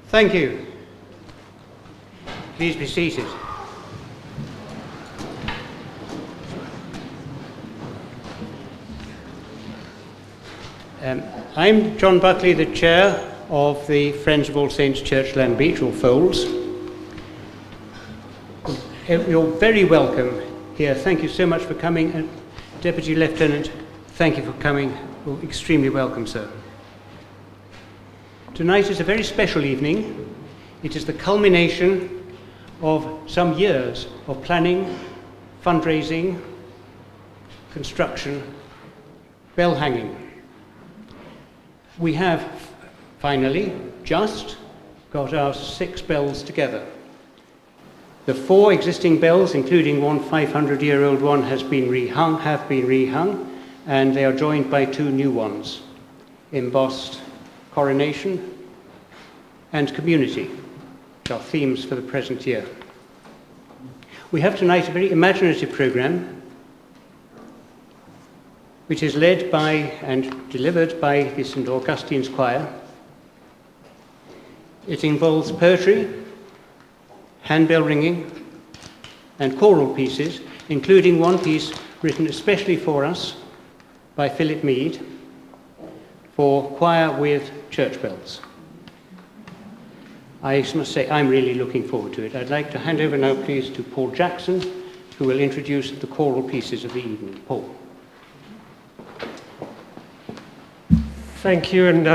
Thank you. Please be seated. I'm John Buckley, the chair of the Friends of All Saints Church Landbeach, or Foals. You're very welcome here. Thank you so much for coming. And Deputy Lieutenant, thank you for coming. You're extremely welcome, sir. Tonight is a very special evening. It is the culmination of some years of planning, fundraising, construction, bell hanging. We have finally just got our 6 bells together. The 4 existing bells, including one 500-year-old one, have been rehung, and they are joined by 2 new ones, embossed Coronation and Community, which are themes for the present year. We have tonight a very imaginative programme, which is led by and delivered by the St. Augustine's Choir. It involves poetry, handbell ringing, and choral pieces, including one piece written especially for us by Philip Mead for choir with church bells. I must say I'm really looking forward to it. I'd like to hand over now, please, to Paul Jackson, who will introduce the choral pieces of the evening. Paul. Thank you, and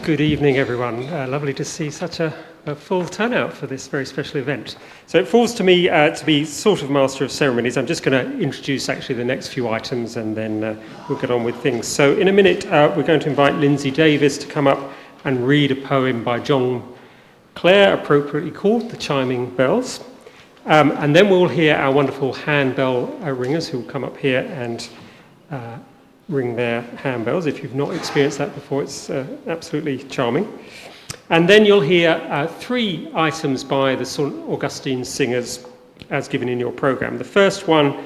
good evening, everyone. Lovely to see such a full turnout for this very special event. So it falls to me to be sort of master of ceremonies. I'm just going to introduce actually the next few items, and then we'll get on with things. So in a minute, we're going to invite Lindsay Davies to come up and read a poem by John Clare, appropriately called The Chiming Bells. And then we'll hear our wonderful handbell ringers who will come up here and ring their handbells. If you've not experienced that before, it's absolutely charming. And then you'll hear 3 items by the St. Augustine singers as given in your programme. The first one,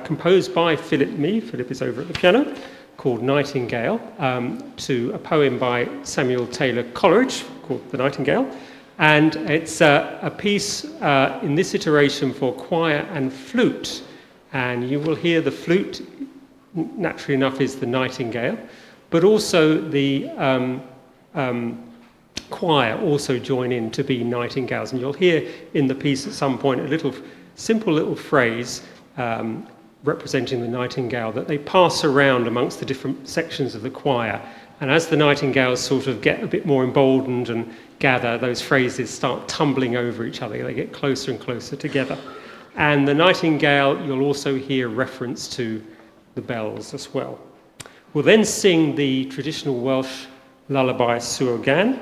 composed by Philip Mead, Philip is over at the piano, called Nightingale, to a poem by Samuel Taylor Coleridge called The Nightingale. And it's a piece in this iteration for choir and flute. And you will hear the flute, naturally enough, is the Nightingale, but also the choir also join in to be nightingales. And you'll hear in the piece at some point a simple little phrase representing the nightingale that they pass around amongst the different sections of the choir. And as the nightingales sort of get a bit more emboldened and gather, those phrases start tumbling over each other. They get closer and closer together. And the nightingale, you'll also hear reference to the bells as well. We'll then sing the traditional Welsh lullaby Suo Gân,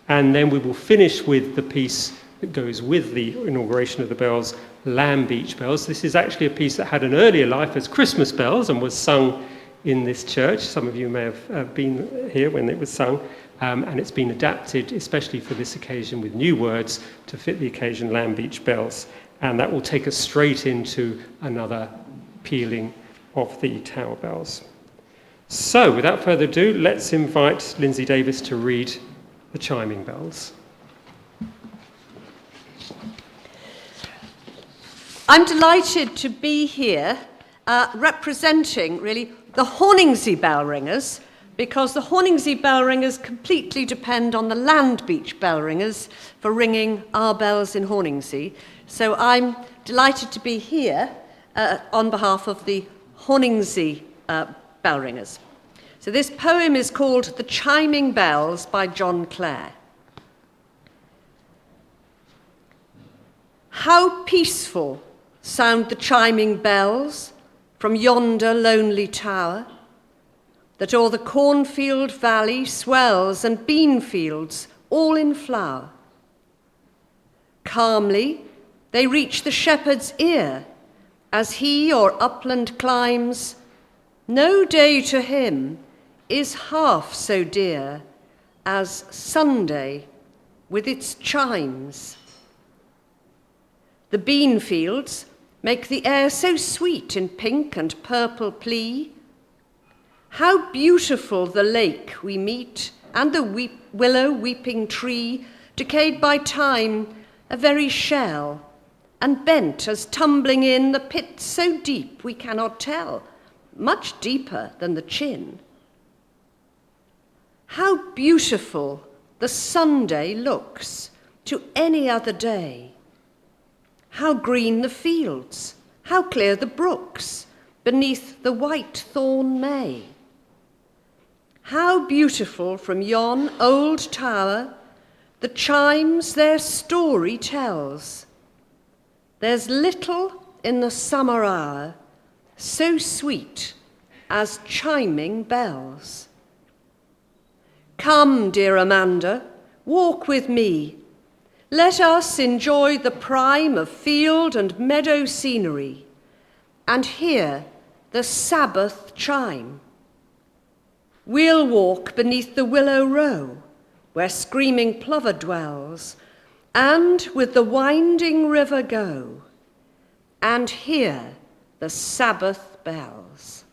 and then we will finish with the piece that goes with the inauguration of the bells, Landbeach Bells. This is actually a piece that had an earlier life as Christmas bells and was sung in this church. Some of you may have been here when it was sung, and it's been adapted especially for this occasion with new words to fit the occasion, Landbeach Bells. And that will take us straight into another pealing of the tower bells. So, without further ado, let's invite Lindsay Davies to read The Chiming Bells. I'm delighted to be here representing, really, the Horningsea bell ringers, because the Horningsea bell ringers completely depend on the Landbeach bell ringers for ringing our bells in Horningsea. So I'm delighted to be here on behalf of the Horningsea bell ringers. So this poem is called The Chiming Bells by John Clare. How peaceful sound the chiming bells from yonder lonely tower, that o'er the cornfield valley swells and bean fields all in flower. Calmly they reach the shepherd's ear as he o'er upland climbs. No day to him is half so dear as Sunday with its chimes. The bean fields make the air so sweet in pink and purple plea. How beautiful the lake we meet, and the willow weeping tree decayed by time, a very shell, and bent as tumbling in the pit so deep we cannot tell, much deeper than the chin. How beautiful the Sunday looks to any other day. How green the fields, how clear the brooks, beneath the white thorn May. How beautiful from yon old tower the chimes their story tells. There's little in the summer hour so sweet as chiming bells. Come, dear Amanda, walk with me. Let us enjoy the prime of field and meadow scenery, and hear the Sabbath chime. We'll walk beneath the willow row, where screaming plover dwells, and with the winding river go, and hear the Sabbath bells.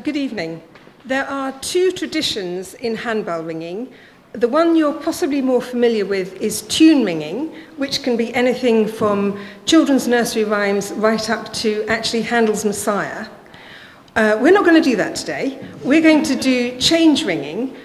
Good evening. There are two traditions in handbell ringing. The one you're possibly more familiar with is tune ringing, which can be anything from children's nursery rhymes right up to actually Handel's Messiah. We're not going to do that today. We're going to do change ringing,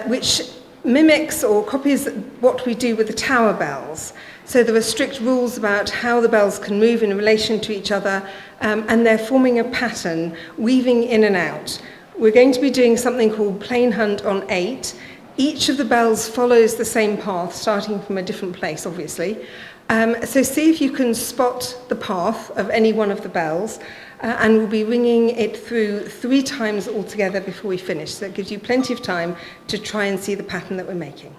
which mimics or copies what we do with the tower bells. So there are strict rules about how the bells can move in relation to each other, and they're forming a pattern, weaving in and out. We're going to be doing something called plain hunt on 8. Each of the bells follows the same path, starting from a different place, obviously. So see if you can spot the path of any one of the bells, and we'll be ringing it through 3 times altogether before we finish. So it gives you plenty of time to try and see the pattern that we're making.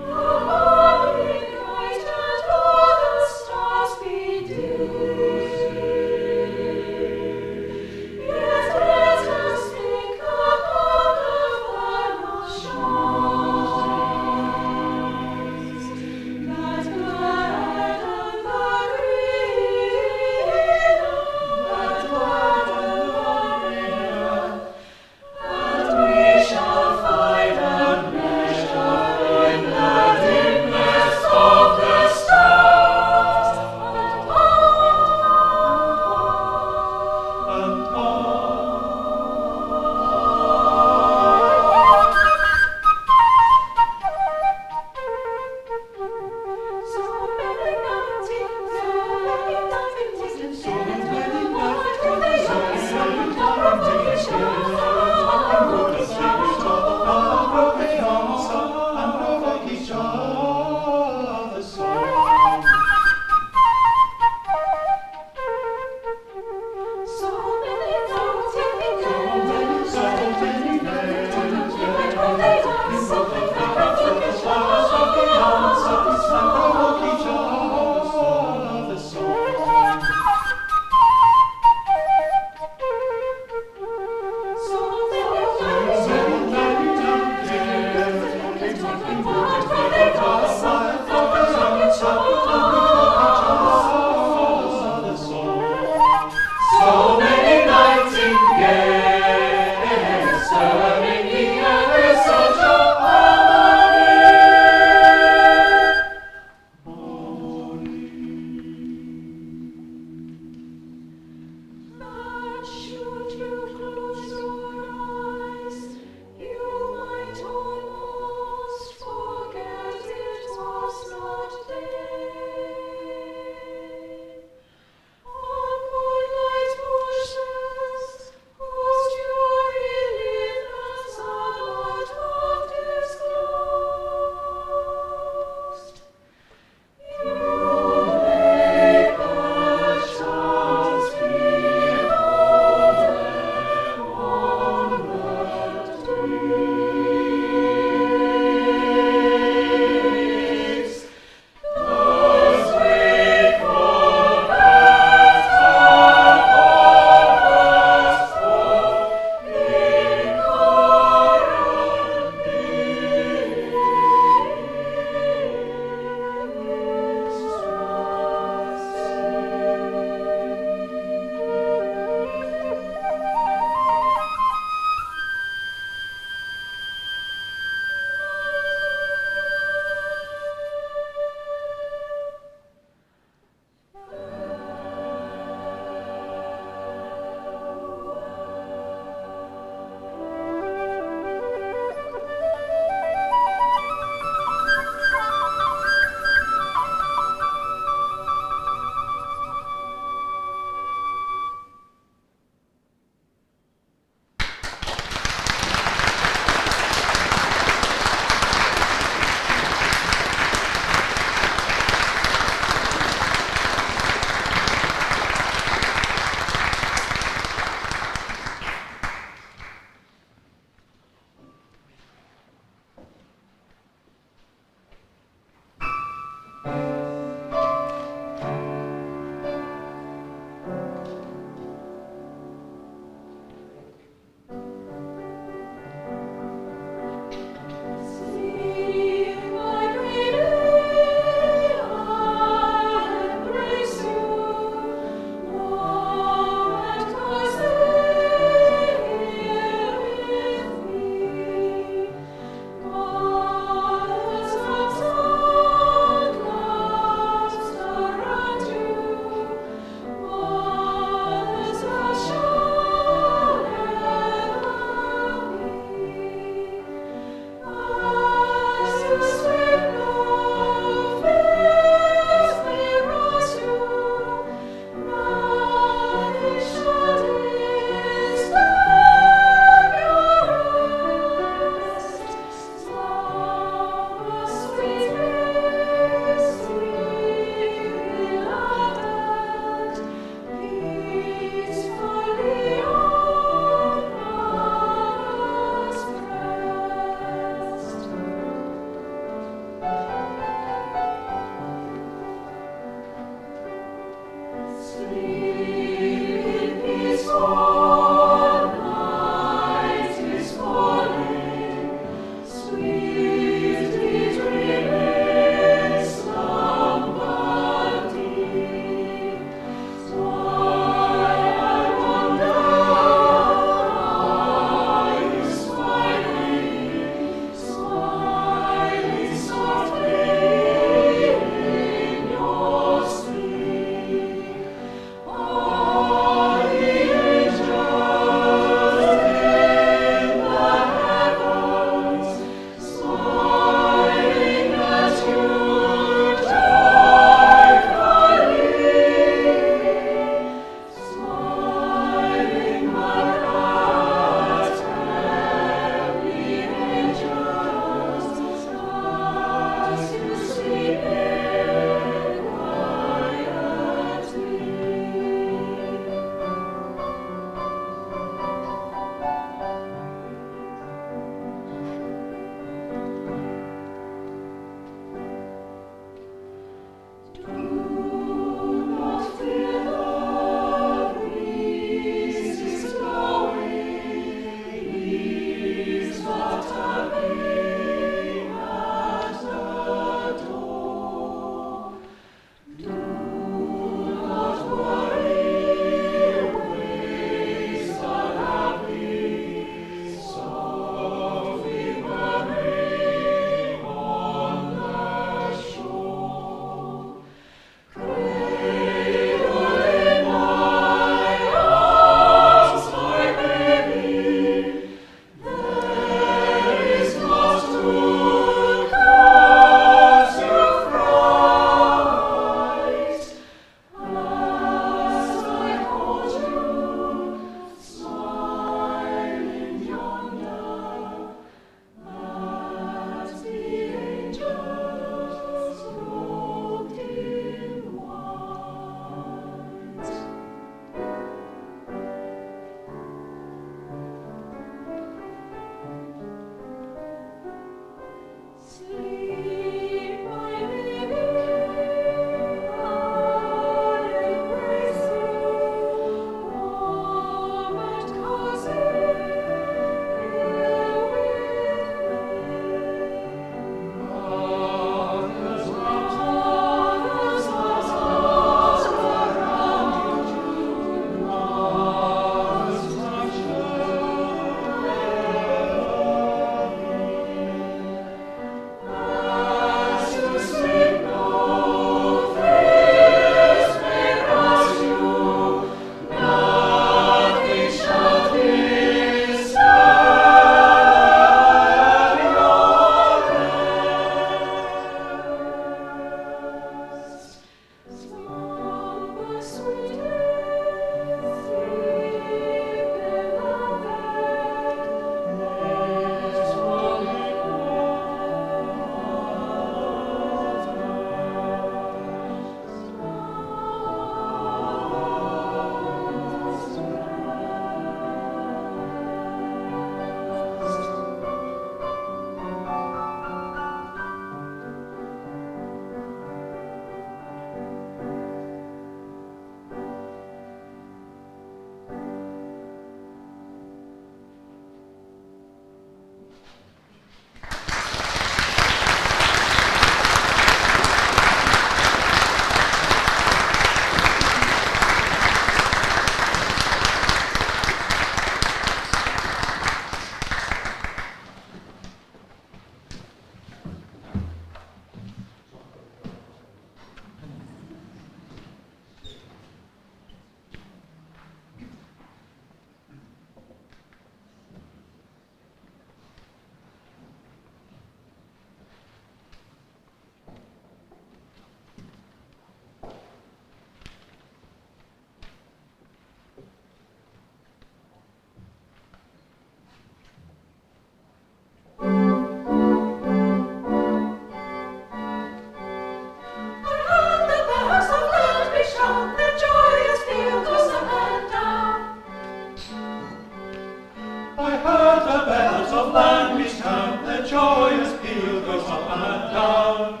love.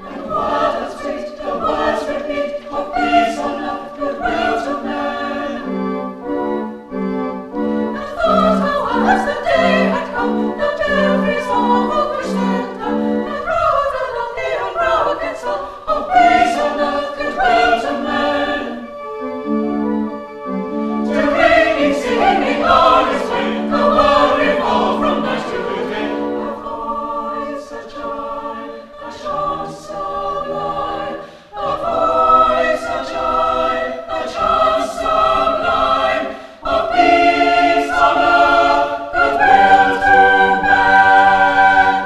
And what a sweet the words repeat of peace on earth, goodwill to men. And thought how as the day had come, the belfries all would be sent, and rode along the unbroken song of peace on earth, goodwill to men. To ringing, singing on his way, the world revolved from night to day. A voice, a chime, a chant sublime. A voice, a chime, a chant sublime. Of peace on earth, goodwill to men.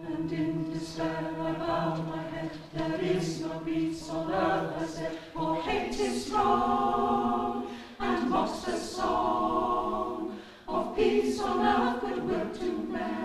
And in despair I bowed my head. There is no peace on earth, I said, for hate is strong, and mocks the song of peace on earth, goodwill to men.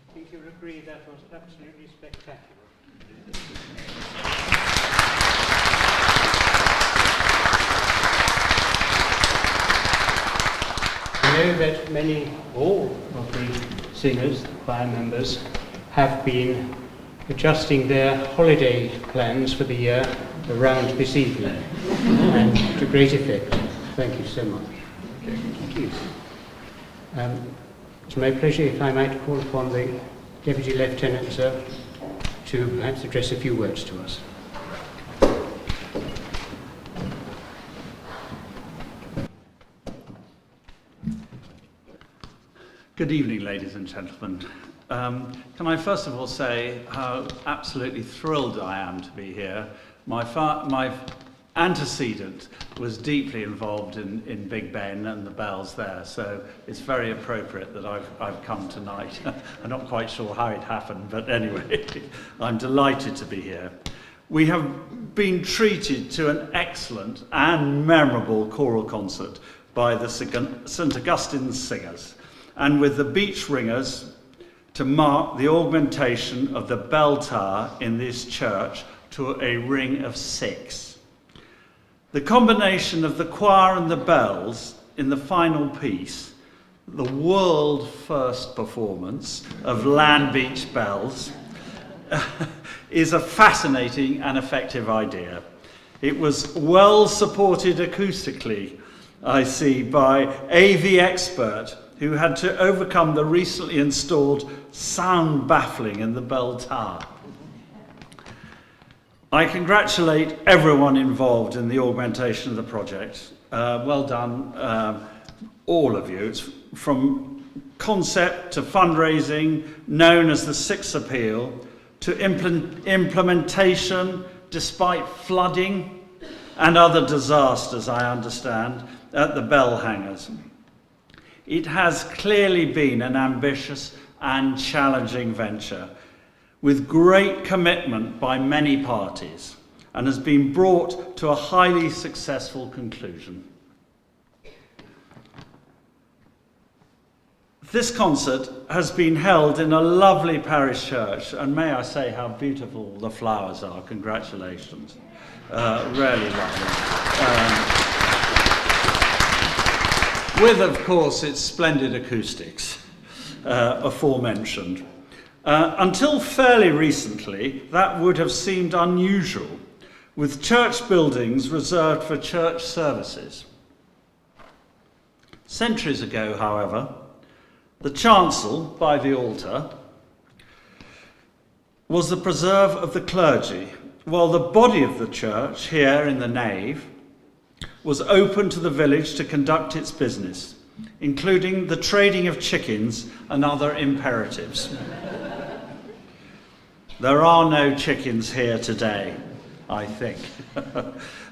I think you'll agree that was absolutely spectacular. I know that all of the singers, the choir members, have been adjusting their holiday plans for the year around this evening, and to great effect. Thank you so much. Thank you. It's my pleasure if I might call upon the Deputy Lieutenant, sir, to perhaps address a few words to us. Good evening, ladies and gentlemen. Can I first of all say how absolutely thrilled I am to be here. My antecedent was deeply involved in Big Ben and the bells there, so it's very appropriate that I've come tonight. I'm not quite sure how it happened, but anyway, I'm delighted to be here. We have been treated to an excellent and memorable choral concert by the St Augustine singers, and with the beach ringers to mark the augmentation of the bell tower in this church to a ring of 6. The combination of the choir and the bells in the final piece, the world first performance of Landbeach bells, is a fascinating and effective idea. It was well supported acoustically, I see, by AV expert who had to overcome the recently installed sound baffling in the bell tower. I congratulate everyone involved in the augmentation of the project. Well done, all of you. It's from concept to fundraising, known as the Six Appeal, to implementation, despite flooding and other disasters, I understand, at the bell hangers. It has clearly been an ambitious and challenging venture, with great commitment by many parties, and has been brought to a highly successful conclusion. This concert has been held in a lovely parish church, and may I say how beautiful the flowers are. Congratulations. Really lovely. With, of course, its splendid acoustics, aforementioned. Until fairly recently, that would have seemed unusual, with church buildings reserved for church services. Centuries ago, however, the chancel by the altar was the preserve of the clergy, while the body of the church, here in the nave, was open to the village to conduct its business, including the trading of chickens and other imperatives. There are no chickens here today, I think.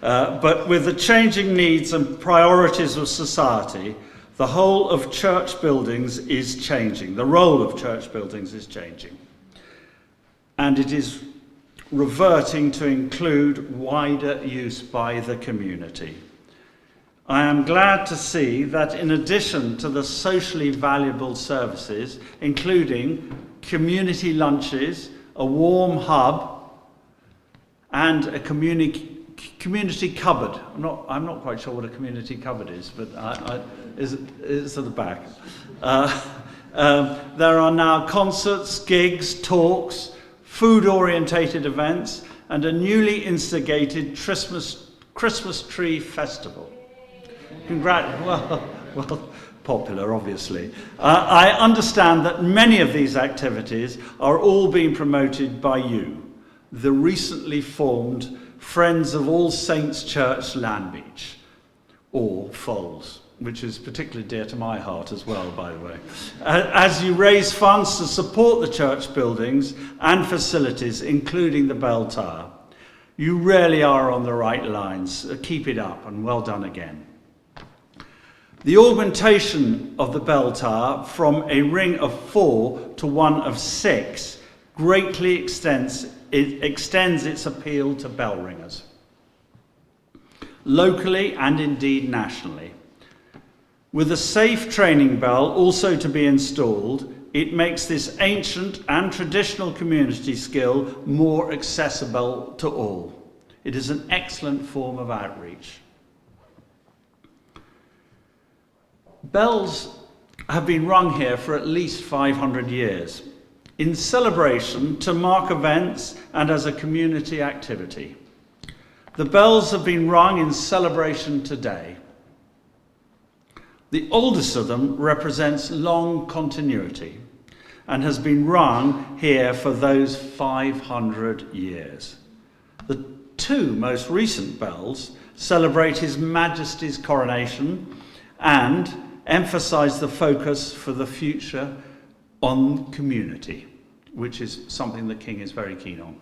But with the changing needs and priorities of society, the whole of church buildings is changing. The role of church buildings is changing. And it is reverting to include wider use by the community. I am glad to see that in addition to the socially valuable services, including community lunches, a warm hub, and a community cupboard. I'm not quite sure what a community cupboard is, but it's at the back. There are now concerts, gigs, talks, food-orientated events, and a newly instigated Christmas tree festival. Well, popular, obviously. I understand that many of these activities are all being promoted by you, the recently formed Friends of All Saints Church Landbeach, or Foals, which is particularly dear to my heart as well, by the way. As you raise funds to support the church buildings and facilities, including the bell tower, you really are on the right lines. Keep it up, and well done again. The augmentation of the bell tower from a ring of 4 to one of 6 greatly extends its appeal to bell ringers, locally and indeed nationally. With a safe training bell also to be installed, it makes this ancient and traditional community skill more accessible to all. It is an excellent form of outreach. Bells have been rung here for at least 500 years, in celebration to mark events and as a community activity. The bells have been rung in celebration today. The oldest of them represents long continuity and has been rung here for those 500 years. The 2 most recent bells celebrate His Majesty's coronation and emphasize the focus for the future on community, which is something the King is very keen on.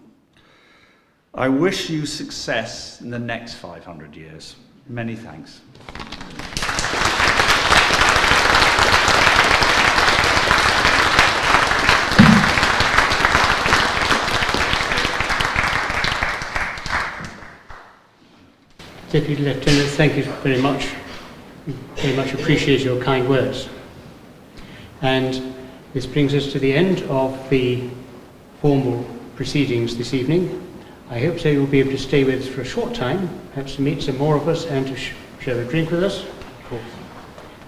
I wish you success in the next 500 years. Many thanks. Deputy Lieutenant, thank you very much. Very much appreciate your kind words. And this brings us to the end of the formal proceedings this evening. I hope so you'll be able to stay with us for a short time, perhaps to meet some more of us and to share a drink with us.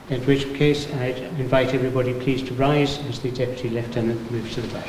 In which case, I'd invite everybody please to rise as the Deputy Lieutenant moves to the back.